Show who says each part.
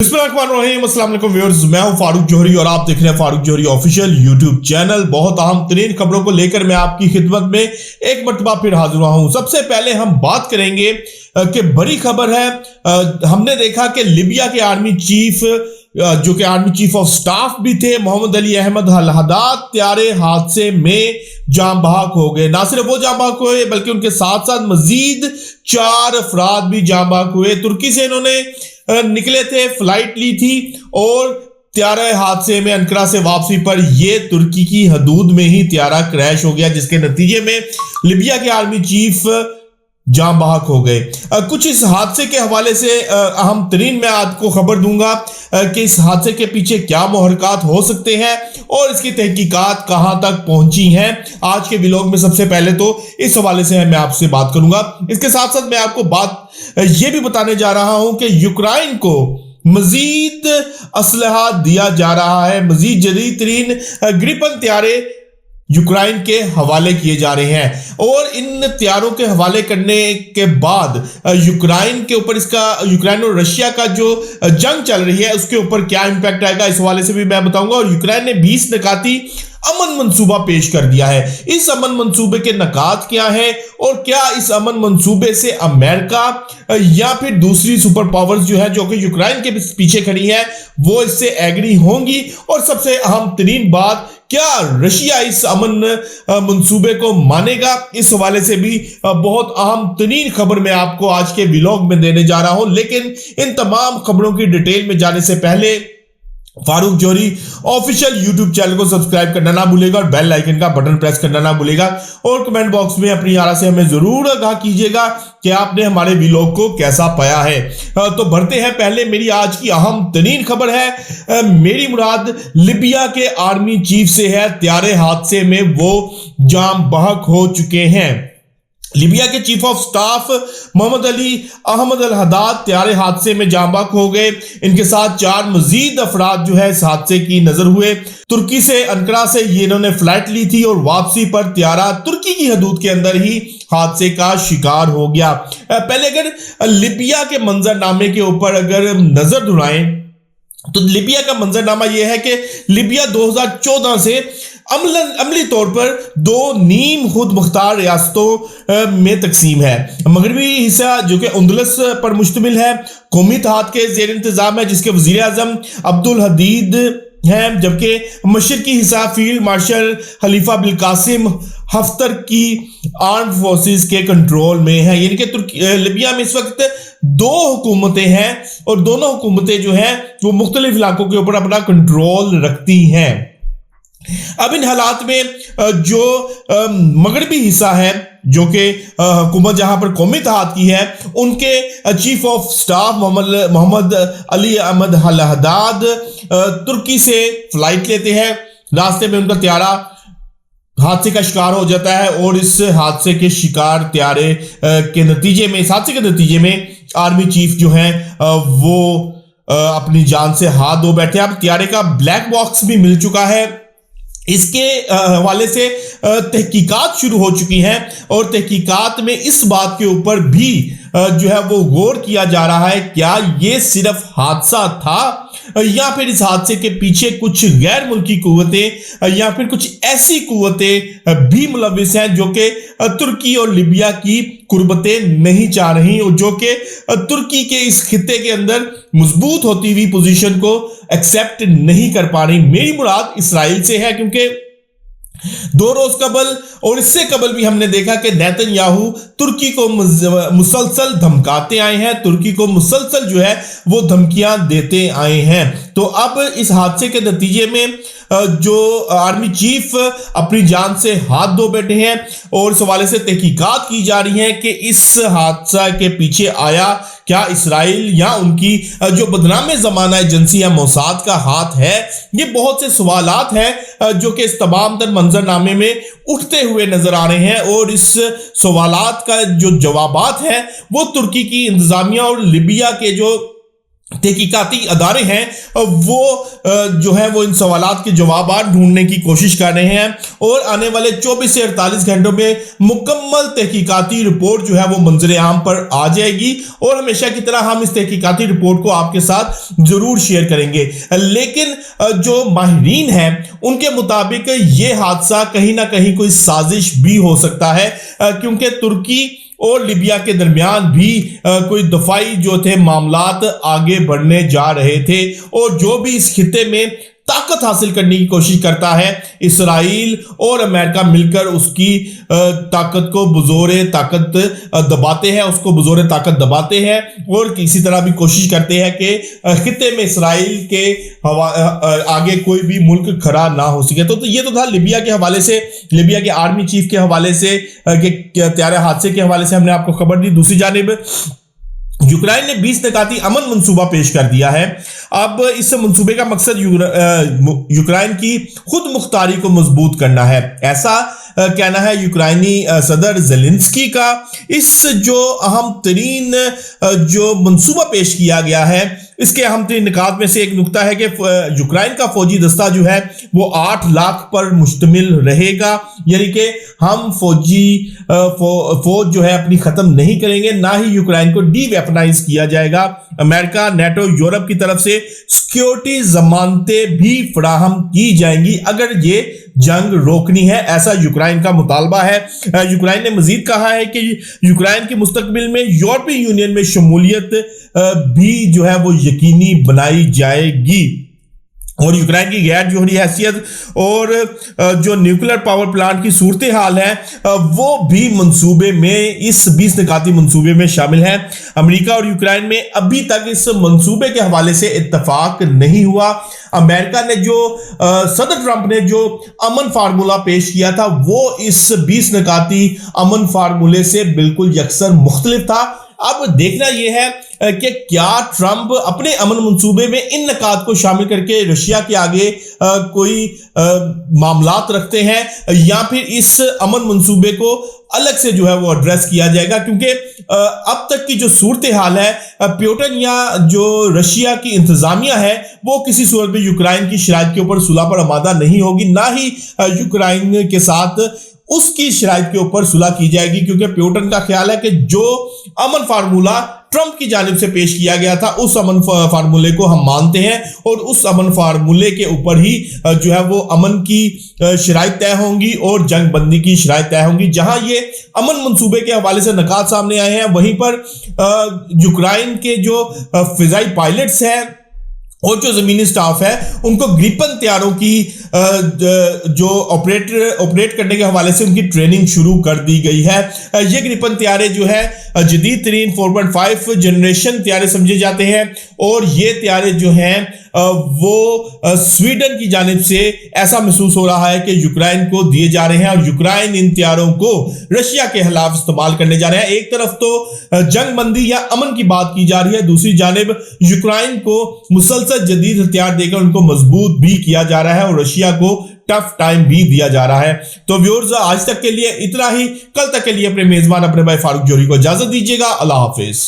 Speaker 1: अस्सलाम वालेकुम व्यूअर्स, मैं हूं फारूक जौहरी और आप देख रहे हैं फारूक जौहरी ऑफिशियल यूट्यूब चैनल। बहुत अहम तरीन खबरों को लेकर मैं आपकी खिदमत में एक मरतबा फिर हाजिर हुआ हूं। सबसे पहले हम बात करेंगे कि बड़ी खबर है। हमने देखा कि लिबिया के आर्मी चीफ जो कि आर्मी चीफ ऑफ स्टाफ भी थे, Mohammad Ali Ahmed Al Haddad, त्यारे हादसे में जान बहक हो गए। ना सिर्फ वो जान बहक हुए बल्कि उनके साथ साथ मजीद 4 अफराद भी जान बहक हुए। तुर्की से इन्होंने निकले थे, फ्लाइट ली थी और त्यारा हादसे में अंकारा से वापसी पर ये तुर्की की हदूद में ही त्यारा क्रैश हो गया, जिसके नतीजे में लिबिया के आर्मी चीफ जान बहक हो गए। कुछ इस हादसे के हवाले से अहम तरीन मैं आपको खबर दूंगा कि इस हादसे के पीछे क्या मुहरकात हो सकते हैं और इसकी तहकीकात कहां तक पहुंची हैं। आज के व्लॉग में सबसे पहले तो इस हवाले से मैं आपसे बात करूंगा। इसके साथ साथ मैं आपको बात ये भी बताने जा रहा हूं कि यूक्रेन को मजीद असलहा दिया जा रहा है। मजीद जदीद तरीन ग्रिपन त्यारे यूक्रेन के हवाले किए जा रहे हैं और इन त्यारों के हवाले करने के बाद यूक्रेन के ऊपर यूक्रेन और रशिया का जो जंग चल रही है उसके ऊपर क्या इंपैक्ट आएगा, इस हवाले से भी मैं बताऊंगा। और यूक्रेन ने 20 निकाती अमन मंसूबा पेश कर दिया है। इस अमन मंसूबे के नकात क्या है और क्या इस अमन मंसूबे से अमेरिका या फिर दूसरी सुपर पावर्स जो है जो कि यूक्रेन के पीछे खड़ी है वो इससे एग्री होंगी। और सबसे अहम तरीन बात, क्या रशिया इस अमन मंसूबे को मानेगा, इस हवाले से भी बहुत अहम तरीन खबर मैं आपको आज के व्लॉग में देने जा रहा हूं। लेकिन इन तमाम खबरों की डिटेल में जाने से पहले फारूक जौहरी ऑफिशियल यूट्यूब चैनल को सब्सक्राइब करना ना भूलेगा और बेल आइकन का बटन प्रेस करना ना भूलेगा। और कमेंट बॉक्स में अपनी राय से हमें जरूर आगाह कीजिएगा कि आपने हमारे व्लॉग को कैसा पाया है। तो बढ़ते हैं, पहले मेरी आज की अहम तरीन खबर है। मेरी मुराद लिबिया के आर्मी चीफ से है। त्यारे हादसे में वो जान बहक हो चुके हैं। लिबिया के chief of staff Mohammed Ali Ahmed Al Haddad त्यारे हादसे में जान बहक हो गए। इनके साथ 4 मजीद अफराद जो है इस हादसे की नजर हुए। तुर्की से अंकारा से ये इन्होंने फ्लाइट ली थी और वापसी पर त्यारा तुर्की की हदूद के अंदर ही हादसे का शिकार हो गया। पहले अगर लिबिया के मंजरनामे के ऊपर अगर नजर दुराएं तो लिबिया का मंजरनामा यह है कि लिबिया 2014 से अमली तौर पर 2 नीम खुद मुख्तार रियासतों में तकसीम है। मगरबी हिस्सा जो कि उंदुलस पर मुश्तमिल है कौमी इत्तेहाद के जेर इंतजाम है, जिसके वजीर आजम अब्दुल हदीद हैं, जबकि मशरकी हिस्सा फील्ड मार्शल खलीफा बिल कासिम हफ्तर की आर्म्ड फोर्सेस के कंट्रोल में है। यानी कि लिबिया में इस वक्त 2 हुकूमतें हैं और दोनों हुकूमतें जो हैं वो मुख्तलिफ इलाकों के ऊपर अपना कंट्रोल रखती हैं। अब इन हालात में जो मगरबी हिस्सा है जो कि हुकूमत जहां पर कौमी इत्तेहाद की है, उनके chief of staff Mohammed Ali Ahmed Al Haddad तुर्की से फ्लाइट लेते हैं। रास्ते में उनका त्यारा हादसे का शिकार हो जाता है और इस हादसे के शिकार त्यारे के नतीजे में, इस हादसे के नतीजे में आर्मी चीफ जो हैं वो अपनी जान से हाथ धो बैठे। अब त्यारे का ब्लैक बॉक्स भी मिल चुका है। इसके हवाले से तहकीकात शुरू हो चुकी हैं और तहकीकात में इस बात के ऊपर भी जो है वो गौर किया जा रहा है क्या ये सिर्फ हादसा था या फिर इस हादसे के पीछे कुछ गैर मुल्की कुव्वतें या फिर कुछ ऐसी कुव्वतें भी मुलविस हैं जो कि तुर्की और लिबिया की कुर्बतें नहीं चाह रही और जो कि तुर्की के इस खित्ते के अंदर मजबूत होती हुई पोजीशन को एक्सेप्ट नहीं कर पा रही। मेरी मुराद इसराइल से है, क्योंकि 2 रोज कबल और इससे कबल भी हमने देखा कि नेतन्याहू तुर्की को मुसलसल धमकाते आए हैं, तुर्की को मुसलसल जो है वो धमकियां देते आए हैं। तो अब इस हादसे के नतीजे में जो आर्मी चीफ अपनी जान से हाथ धो बैठे हैं और इस हवाले से तहकीकात की जा रही है कि इस हादसा के पीछे आया क्या इसराइल या उनकी जो बदनाम ज़माना एजेंसी है मोसाद का हाथ है। ये बहुत से सवालात हैं जो कि इस तमाम तर मंजरनामे में उठते हुए नजर आ रहे हैं और इस सवालात का जो जवाबात है वो तुर्की की इंतजामिया और लिबिया के जो तहकीकाती अदारे हैं वो जो है वो इन सवालात के जवाब ढूंढने की कोशिश कर रहे हैं और आने वाले 24 से 48 घंटों में मुकम्मल तहकीकाती रिपोर्ट जो है वो मंजर आम पर आ जाएगी और हमेशा की तरह हम इस तहकीकाती रिपोर्ट को आपके साथ जरूर शेयर करेंगे। लेकिन जो माहिरीन हैं उनके मुताबिक ये हादसा कहीं ना कहीं कोई साजिश भी हो सकता है, क्योंकि तुर्की और लिबिया के दरमियान भी कोई दफाई जो थे मामलात आगे बढ़ने जा रहे थे और जो भी इस खित्ते में ताकत हासिल करने की कोशिश करता है, इसराइल और अमेरिका मिलकर उसकी ताकत को बुज़ोरे ताकत दबाते हैं, उसको बुज़ोरे ताकत दबाते हैं और किसी तरह भी कोशिश करते हैं कि खित्ते में इसराइल के आगे कोई भी मुल्क खड़ा ना हो सके। तो ये तो था लिबिया के हवाले से, लिबिया के आर्मी चीफ के हवाले से, त्यारे हादसे के हवाले से हमने आपको खबर दी। दूसरी जानिब यूक्रेन ने 20 निकाती अमन मंसूबा पेश कर दिया है। अब इस मंसूबे का मकसद यूक्रेन की खुद मुख्तारी को मजबूत करना है, ऐसा कहना है यूक्रेनी सदर ज़ेलेंस्की का। इस जो अहम तरीन जो मंसूबा पेश किया गया है, इसके अहम तरीन निकात में से एक नुकता है कि यूक्रेन का फौजी दस्ता जो है वो 8 लाख पर मुश्तमिल रहेगा, यानी कि हम फौज जो है अपनी खत्म नहीं करेंगे, ना ही यूक्रेन को डीवेपनाइज किया जाएगा। अमेरिका, नेटो, यूरोप की तरफ से सिक्योरिटी जमानतें भी फराहम की जाएंगी अगर ये जंग रोकनी है, ऐसा यूक्रेन का मुतालबा है। यूक्रेन ने मजीद कहा है कि यूक्रेन की मुस्तकबिल में यूरोपीय यूनियन में शमूलियत भी जो है वो यकीनी बनाई जाएगी और यूक्रेन की गैर जोहरी हैसियत और जो न्यूक्लियर पावर प्लांट की सूरत हाल है वो भी मंसूबे में, इस 20 निकाती मंसूबे में शामिल है। अमेरिका और यूक्रेन में अभी तक इस मंसूबे के हवाले से इत्तफाक नहीं हुआ। अमेरिका ने जो सदर ट्रंप ने जो अमन फार्मूला पेश किया था वो इस 20 निकाती अमन फार्मूले से बिल्कुल यकसर मुख्तलिफ था। अब देखना यह है कि क्या ट्रंप अपने अमन मंसूबे में इन निकात को शामिल करके रशिया के आगे कोई मामलात रखते हैं या फिर इस अमन मंसूबे को अलग से जो है वो एड्रेस किया जाएगा, क्योंकि अब तक की जो सूरत हाल है, पुतिन या जो रशिया की इंतजामिया है वो किसी सूरत में यूक्रेन की शराइत के ऊपर सुलह पर आमादा नहीं होगी, ना ही यूक्रेन के साथ उसकी शराइत के ऊपर सुलह की जाएगी, क्योंकि पुतिन का ख्याल है कि जो अमन फार्मूला ट्रंप की जानिब से पेश किया गया था उस अमन फार्मूले को हम मानते हैं और उस अमन फार्मूले के ऊपर ही जो है वो अमन की शराइत तय होंगी और जंग बंदी की शराइत तय होंगी। जहां ये अमन मंसूबे के हवाले से निकात सामने आए हैं, वहीं पर यूक्रेन के जो फिजाई पायलट्स हैं और जो जमीनी स्टाफ है उनको ग्रिपन तैयारों की जो ऑपरेट करने के हवाले से उनकी ट्रेनिंग शुरू कर दी गई है। ये ग्रिपन तैयारे जो है जदीद तरीन 4.5 जनरेशन तैयारे समझे जाते हैं और ये तैयारे जो हैं वो स्वीडन की जानिब से ऐसा महसूस हो रहा है कि यूक्रेन को दिए जा रहे हैं और यूक्रेन इन तैयारों को रशिया के खिलाफ इस्तेमाल करने जा रहे हैं। एक तरफ तो जंग बंदी या अमन की बात की जा रही है, दूसरी जानिब यूक्रेन को मुसलसल जदीद हथियार देकर उनको मजबूत भी किया जा रहा है और रशिया को टफ टाइम भी दिया जा रहा है। तो व्यूअर्स, आज तक के लिए इतना ही। कल तक के लिए अपने मेजबान अपने भाई फारूक जोहरी को इजाजत दीजिएगा। अल्लाह हाफिज।